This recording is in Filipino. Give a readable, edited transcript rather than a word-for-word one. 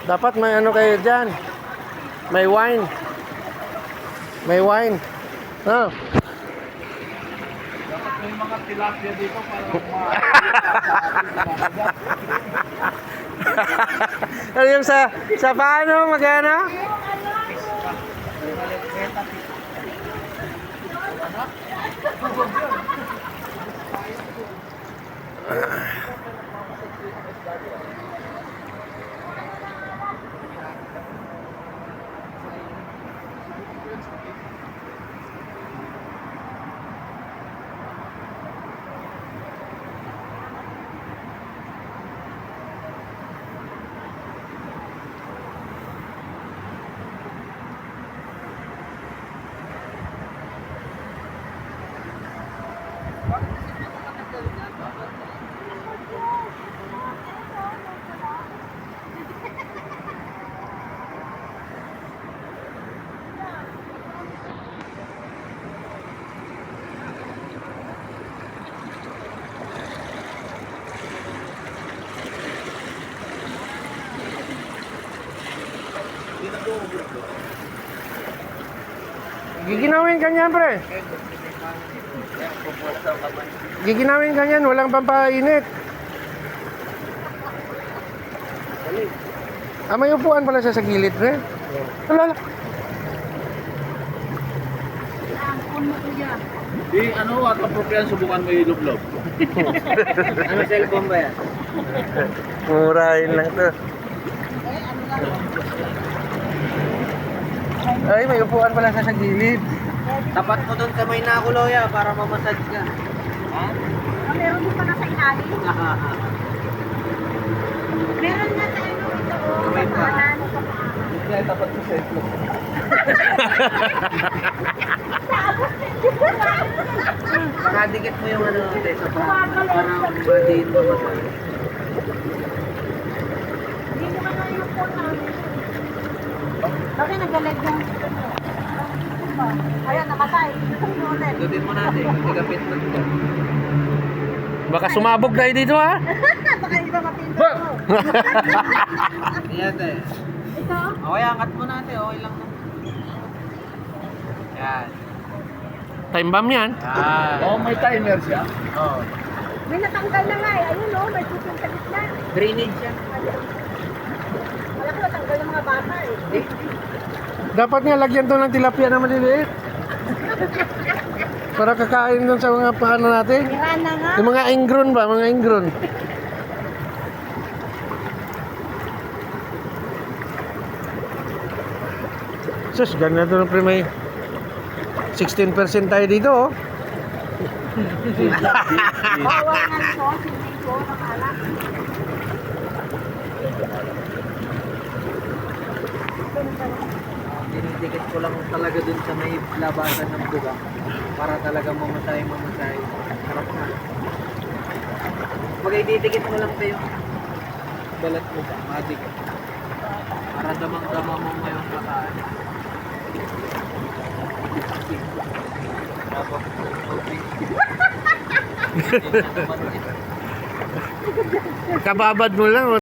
Dapat may ano kayo dyan. May wine. May wine. No? Dapat may mga tilapia dito para Ano yung sa paano magana? Giginawin ka niyan, pre. Giginawin ka niyan, walang pampainit. May upuan pala siya sa gilid, pre. Wala. Di ano, at appropriate subukan mo yung lublob. Ano cellphone ba yan? Murahin lang to. Ay, may upuan pala siya sa gilid. Tapat mo doon sa may nakuloya para mamasage ka. Ha? Meron din pa na sa ilalim. Meron nga sa ano ito. May pa. Kaya tapat mo sa ito. Nakadikit mo yung ano natin sa parang body mamasage. Hindi mo ka na yung phone namin. Bakit nagalag yung... Ayan, nakatay. Gawin mo natin, nagapit mo dito. Baka sumabog tayo dito, ha? Baka iba mapindot mo. Yan eh. Ito? Okay, angat mo natin. Okay lang. Yan. Time bomb yan. Yan. Oh, may timer siya. Oh. May natanggal na nga eh. Ayun o, may tutong sa gitna. Drainage yan. Wala ko natanggal ng mga bata eh. Dapat nga lagyan to ng tilapia na maliliit. Para kakain doon sa mga paano natin. Tira na nga. Yung mga ingron ba? Mga ingron. Sus, ganda to ng may 16% tayo dito, oh. Bawal nga nito. Hindi ko nakala. Dinidikit ko lang talaga dun sa may labasan ng buga para talaga mamasay. Harap na. Pag ididikit mo lang tayo balat mo ba, madikit. Para damang-dama mo ngayong kakaan. Kababad mo lang, oh.